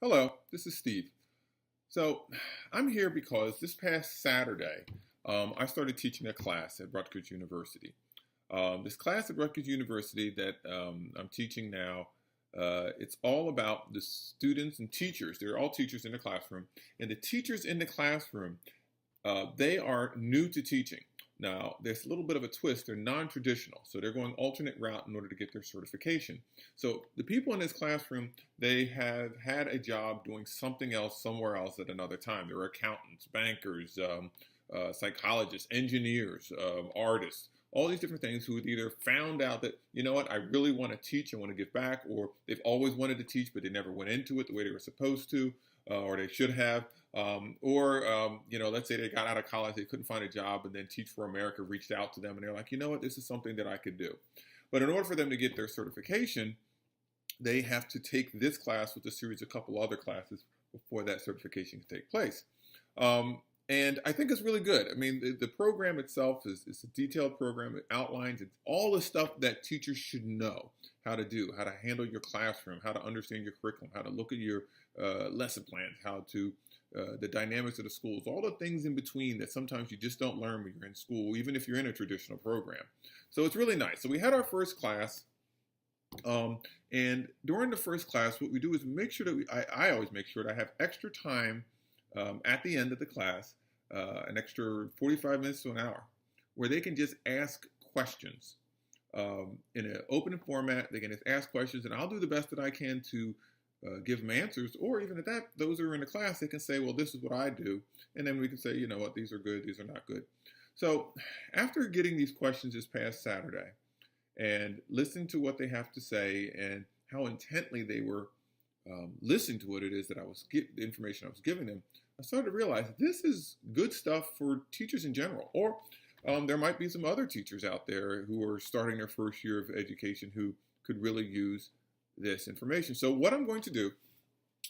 Hello, this is Steve. So I'm here because this past Saturday, I started teaching a class at Rutgers University. This class at Rutgers University that I'm teaching now, it's all about the students and teachers. They're all teachers in the classroom, and the teachers in the classroom they are new to teaching. Now, there's a little bit of a twist. They're non-traditional, so they're going alternate route in order to get their certification. So the people in this classroom, they have had a job doing something else somewhere else at another time. They're accountants, bankers, psychologists, engineers, artists, all these different things who either found out that, you know what, I really want to teach, I want to give back, or they've always wanted to teach, but they never went into it the way they were supposed to, or they should have. Let's say they got out of college, they couldn't find a job, and then Teach for America reached out to them, and they're like, you know what, this is something that I could do. But in order for them to get their certification, they have to take this class with a series of couple other classes before that certification can take place. And I think it's really good. I mean, the program itself is a detailed program. It outlines all the stuff that teachers should know how to do, how to handle your classroom, how to understand your curriculum, how to look at your lesson plans, how to the dynamics of the schools, all the things in between that sometimes you just don't learn when you're in school, even if you're in a traditional program. So it's really nice. So we had our first class. And during the first class, what we do is make sure that I always make sure that I have extra time at the end of the class, an extra 45 minutes to an hour, where they can just ask questions in an open format. They can just ask questions, and I'll do the best that I can to give them answers. Or even at that, those who are in the class, they can say, well, this is what I do. And then we can say, you know what, these are good, these are not good. So after getting these questions this past Saturday, and listen to what they have to say and how intently they were listening to what it is that the information I was giving them, I started to realize this is good stuff for teachers in general. Or there might be some other teachers out there who are starting their first year of education who could really use this information. So what I'm going to do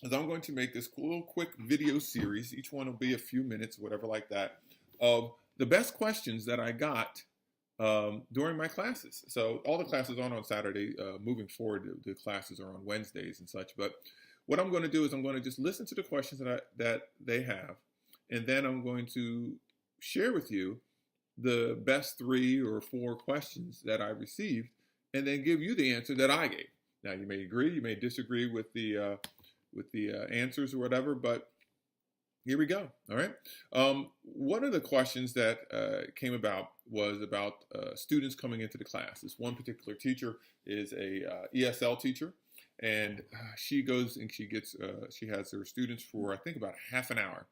is I'm going to make this little quick video series. Each one will be a few minutes, whatever like that, of the best questions that I got during my classes. So all the classes aren't on Saturday. Moving forward, the classes are on Wednesdays and such. But what I'm going to do is I'm going to just listen to the questions that they have, and then I'm going to share with you the best 3 or 4 questions that I received, and then give you the answer that I gave. Now you may agree, you may disagree with the answers or whatever, but here we go. All right. One of the questions that came about was about students coming into the class. This one particular teacher is a ESL teacher, and she goes and she has her students for I think about half an hour,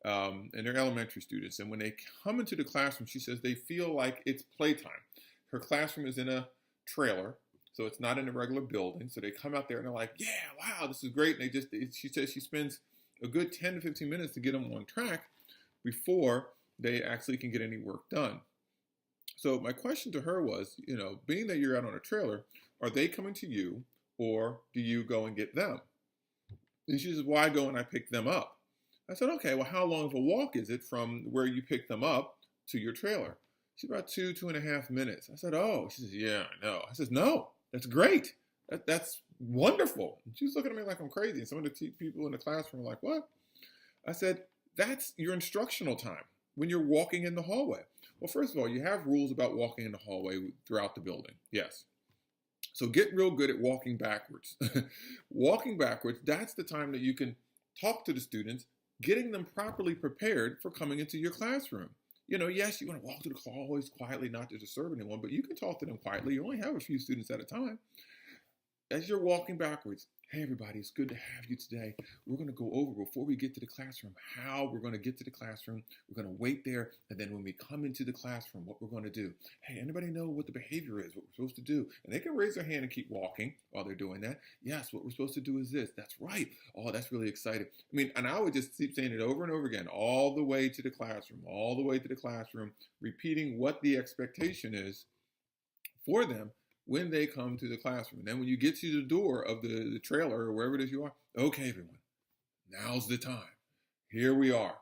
and they're elementary students. And when they come into the classroom, she says they feel like it's playtime. Her classroom is in a trailer, so it's not in a regular building. So they come out there and they're like, "Yeah, wow, this is great." And she says she spends a good 10 to 15 minutes to get them on track before they actually can get any work done. So my question to her was, being that you're out on a trailer, are they coming to you or do you go and get them? And she says, well, I go and I pick them up. I said, okay, well, how long of a walk is it from where you pick them up to your trailer? She's about 2.5 minutes. I said, oh, she says, yeah, I know. I says, no, that's great. That's wonderful. And she's looking at me like I'm crazy. And some of the people in the classroom are like, what? I said, that's your instructional time when you're walking in the hallway. Well, first of all, you have rules about walking in the hallway throughout the building. Yes. So get real good at walking backwards. Walking backwards, that's the time that you can talk to the students, getting them properly prepared for coming into your classroom. Yes, you want to walk through the hallways quietly, not to disturb anyone, but you can talk to them quietly. You only have a few students at a time. As you're walking backwards, hey everybody, it's good to have you today. We're going to go over, before we get to the classroom, how we're going to get to the classroom. We're going to wait there, and then when we come into the classroom, what we're going to do. Hey, anybody know what the behavior is, what we're supposed to do? And they can raise their hand and keep walking while they're doing that. Yes, what we're supposed to do is this. That's right. Oh, that's really exciting. And I would just keep saying it over and over again, all the way to the classroom, repeating what the expectation is for them when they come to the classroom. And then when you get to the door of the trailer or wherever it is you are, okay, everyone, now's the time. Here we are.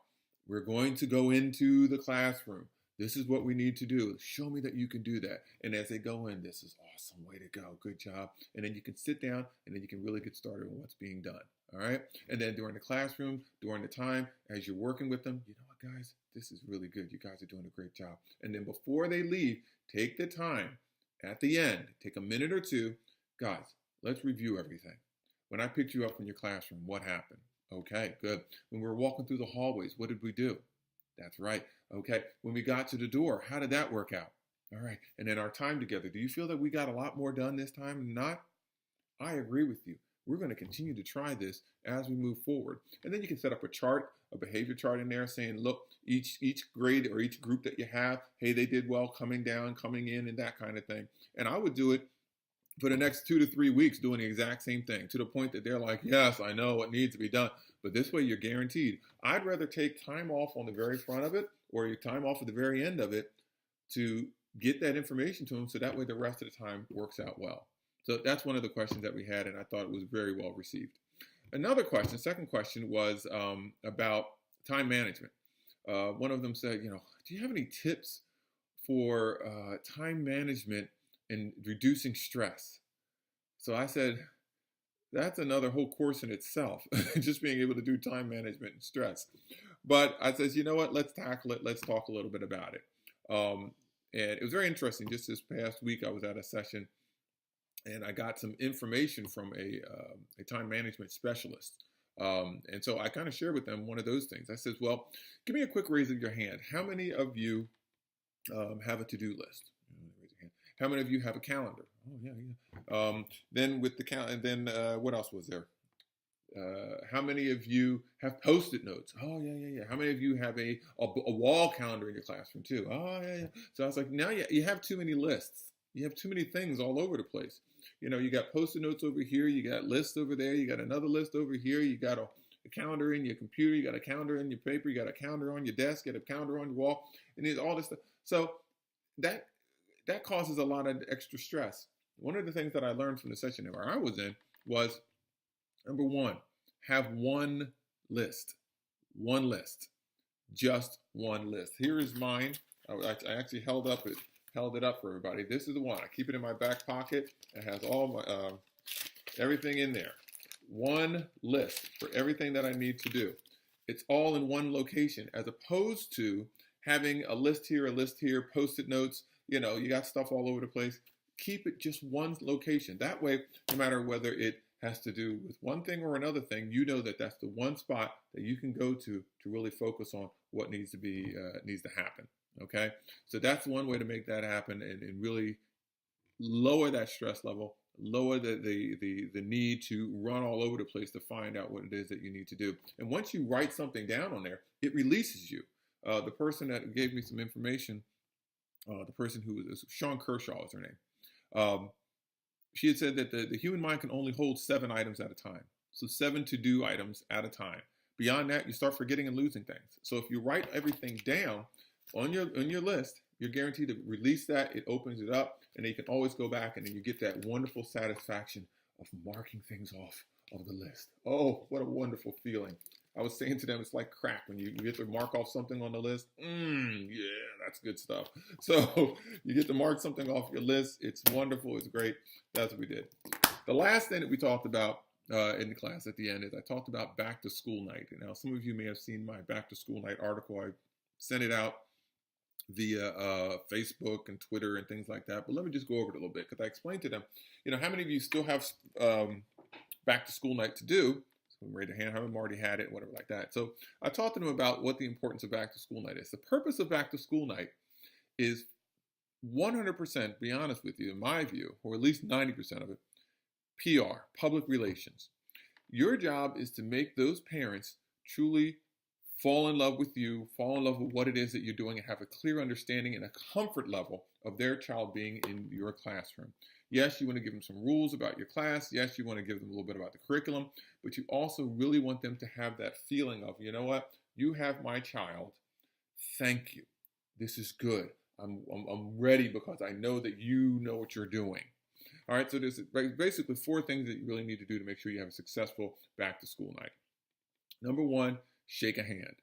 We're going to go into the classroom. This is what we need to do. Show me that you can do that. And as they go in, this is awesome. Way to go. Good job. And then you can sit down and then you can really get started on what's being done. All right. And then during the classroom, during the time, as you're working with them, you know what, guys, this is really good. You guys are doing a great job. And then before they leave, take the time at the end, take a minute or two. Guys, let's review everything. When I picked you up from your classroom, what happened? Okay, good. When we were walking through the hallways, what did we do? That's right. Okay. When we got to the door, how did that work out? All right. And then our time together, do you feel that we got a lot more done this time than not? I agree with you. We're going to continue to try this as we move forward. And then you can set up a chart, a behavior chart in there saying, look, each grade or each group that you have, hey, they did well coming down, coming in, and that kind of thing. And I would do it for the next 2 to 3 weeks doing the exact same thing to the point that they're like, yes, I know what needs to be done. But this way you're guaranteed. I'd rather take time off on the very front of it or your time off at the very end of it to get that information to them so that way the rest of the time works out well. So that's one of the questions that we had, and I thought it was very well received. Another question, second question, was about time management. One of them said, do you have any tips for time management and reducing stress? So I said, that's another whole course in itself, just being able to do time management and stress. But I said, you know what, let's tackle it. Let's talk a little bit about it. And it was very interesting. Just this past week, I was at a session and I got some information from a time management specialist. And so I kind of shared with them one of those things. I said, well, give me a quick raise of your hand. How many of you have a to-do list? Raise your hand. How many of you have a calendar? Oh, yeah. Then with the calendar, and then what else was there? How many of you have Post-it notes? Oh, yeah. How many of you have a wall calendar in your classroom too? Oh, yeah. So I was like, now you have too many lists. You have too many things all over the place. You got Post-it notes over here. You got lists over there. You got another list over here. You got a calendar in your computer. You got a calendar in your paper. You got a calendar on your desk. You got a calendar on your wall. And there's all this stuff. So that causes a lot of extra stress. One of the things that I learned from the session where I was in was, number one, have one list. One list. Just one list. Here is mine. I actually held it up for everybody. This is the one. I keep it in my back pocket. It has all my everything in there. One list for everything that I need to do. It's all in one location, as opposed to having a list here, Post-it notes. You got stuff all over the place. Keep it just one location. That way, no matter whether it has to do with one thing or another thing, you know that that's the one spot that you can go to really focus on what needs to happen. Okay, so that's one way to make that happen and really lower that stress level, lower the need to run all over the place to find out what it is that you need to do. And once you write something down on there, it releases you. The person that gave me some information, the person who was Sean Kershaw is her name. She had said that the human mind can only hold 7 items at a time. So 7 to-do items at a time. Beyond that, you start forgetting and losing things. So if you write everything down on your list, you're guaranteed to release that. It opens it up, and then you can always go back, and then you get that wonderful satisfaction of marking things off of the list. Oh, what a wonderful feeling. I was saying to them, it's like crack when you get to mark off something on the list. Yeah, that's good stuff. So you get to mark something off your list. It's wonderful. It's great. That's what we did. The last thing that we talked about in the class at the end is I talked about back to school night. And now some of you may have seen my back to school night article. I sent it out via Facebook and Twitter and things like that. But let me just go over it a little bit because I explained to them, how many of you still have back to school night to do? So raise a hand, how many already had it, whatever like that. So I talked to them about what the importance of back to school night is. The purpose of back to school night is 100%, be honest with you, in my view, or at least 90% of it, PR, public relations. Your job is to make those parents truly fall in love with you, fall in love with what it is that you're doing, and have a clear understanding and a comfort level of their child being in your classroom. Yes, you want to give them some rules about your class. Yes, you want to give them a little bit about the curriculum, but you also really want them to have that feeling of, you know what, you have my child. Thank you. This is good. I'm ready because I know that you know what you're doing. All right, so there's basically 4 things that you really need to do to make sure you have a successful back to school night. Number 1, shake a hand.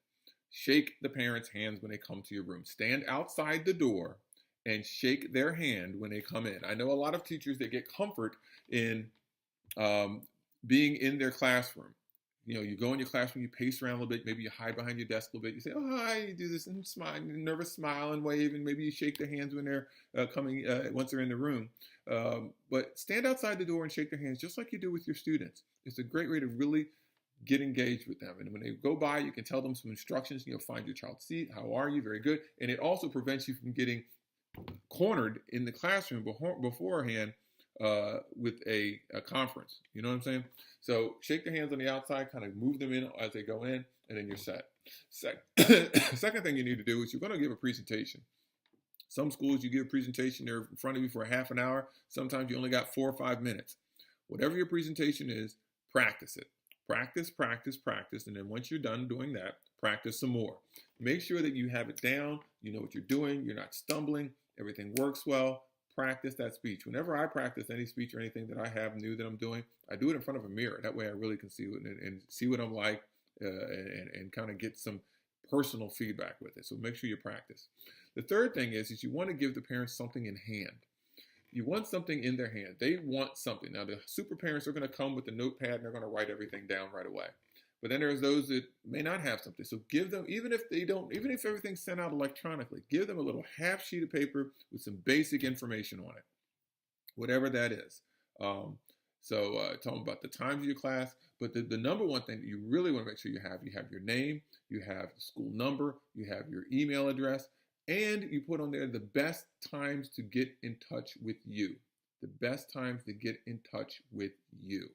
Shake the parents' hands when they come to your room. Stand outside the door and shake their hand when they come in. I know a lot of teachers, they get comfort in being in their classroom. You go in your classroom, you pace around a little bit, maybe you hide behind your desk a little bit. You say, "Oh, hi," you do this and smile, nervous smile and wave, and maybe you shake their hands when they're coming once they're in the room. But stand outside the door and shake their hands just like you do with your students. It's a great way to really get engaged with them. And when they go by, you can tell them some instructions. Find your child's seat. How are you? Very good. And it also prevents you from getting cornered in the classroom beforehand with a conference. You know what I'm saying? So shake their hands on the outside, kind of move them in as they go in, and then you're set. Second thing you need to do is you're going to give a presentation. Some schools, you give a presentation, they're in front of you for a half an hour. Sometimes you only got 4 or 5 minutes. Whatever your presentation is, practice it. Practice, practice, practice. And then once you're done doing that, practice some more. Make sure that you have it down. You know what you're doing. You're not stumbling. Everything works well. Practice that speech. Whenever I practice any speech or anything that I have new that I'm doing, I do it in front of a mirror. That way I really can see it and see what I'm like and kind of get some personal feedback with it. So make sure you practice. The third thing is you want to give the parents something in hand. You want something in their hand. They want something. Now, the super parents are going to come with a notepad and they're going to write everything down right away. But then there's those that may not have something. So give them, even if everything's sent out electronically, give them a little half sheet of paper with some basic information on it, whatever that is. Tell them about the times of your class. But the number one thing that you really want to make sure you have your name, you have the school number, you have your email address, and you put on there the best times to get in touch with you. The best times to get in touch with you.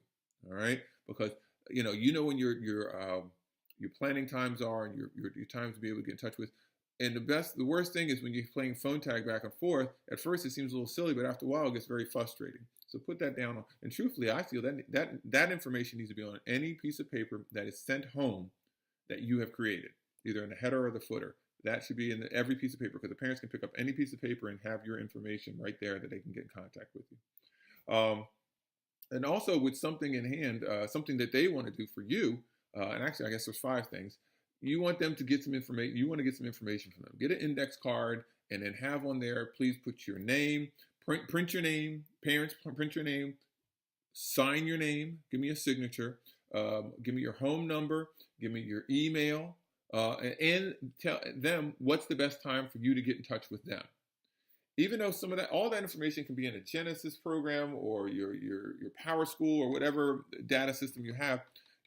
All right? Because when your planning times are and your times to be able to get in touch with. And the worst thing is when you're playing phone tag back and forth. At first it seems a little silly, but after a while it gets very frustrating. So put that down. And truthfully, I feel that information needs to be on any piece of paper that is sent home that you have created, either in the header or the footer. That should be in every piece of paper, because the parents can pick up any piece of paper and have your information right there that they can get in contact with you. And also with something in hand, something that they want to do for you, and actually I guess there's 5 things. You want them to get some information. You want to get some information from them. Get an index card and then have on there, please put your name, print your name, parents print your name, sign your name, give me a signature, give me your home number, give me your email, and tell them what's the best time for you to get in touch with them. Even though all that information can be in a Genesis program or your PowerSchool or whatever data system you have,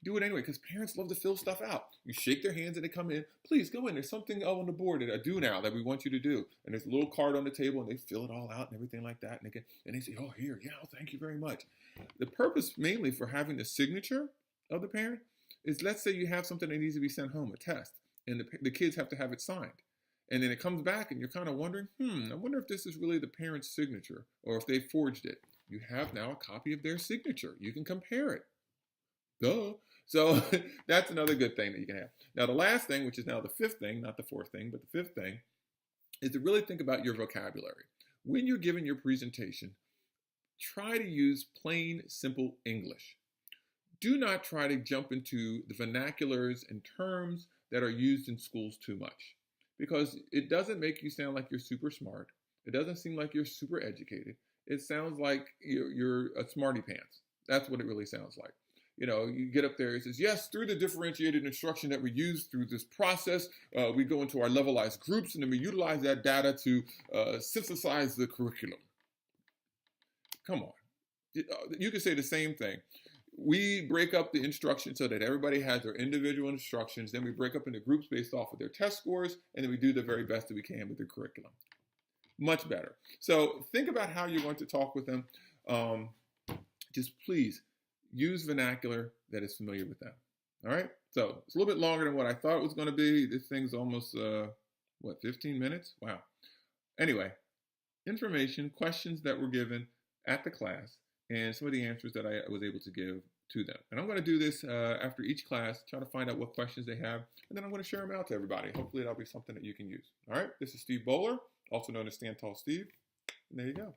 do it anyway, because parents love to fill stuff out. You shake their hands and they come in. Please go in. There's something on the board that I do now that we want you to do. And there's a little card on the table and they fill it all out and everything like that. And they say, oh, here, yeah, thank you very much. The purpose mainly for having the signature of the parent is, let's say you have something that needs to be sent home, a test, and the kids have to have it signed. And then it comes back and you're kind of wondering, I wonder if this is really the parent's signature or if they forged it. You have now a copy of their signature. You can compare it. Duh. So that's another good thing that you can have. Now, the last thing, which is now the 5th thing, not the 4th thing, but the 5th thing, is to really think about your vocabulary. When you're giving your presentation, try to use plain, simple English. Do not try to jump into the vernaculars and terms that are used in schools too much, because it doesn't make you sound like you're super smart. It doesn't seem like you're super educated. It sounds like you're a smarty pants. That's what it really sounds like. You get up there, it says, yes, through the differentiated instruction that we use through this process, we go into our levelized groups, and then we utilize that data to synthesize the curriculum. Come on. You can say the same thing. We break up the instruction so that everybody has their individual instructions. Then we break up into groups based off of their test scores, and then we do the very best that we can with their curriculum. Much better. So think about how you're going to talk with them. Just please use vernacular that is familiar with them. All right? So it's a little bit longer than what I thought it was going to be. This thing's almost, 15 minutes? Wow. Anyway, information, questions that were given at the class, and some of the answers that I was able to give to them. And I'm going to do this after each class, try to find out what questions they have, and then I'm going to share them out to everybody. Hopefully that'll be something that you can use. All right? This is Steve Bowler, also known as Stand Tall Steve. And there you go.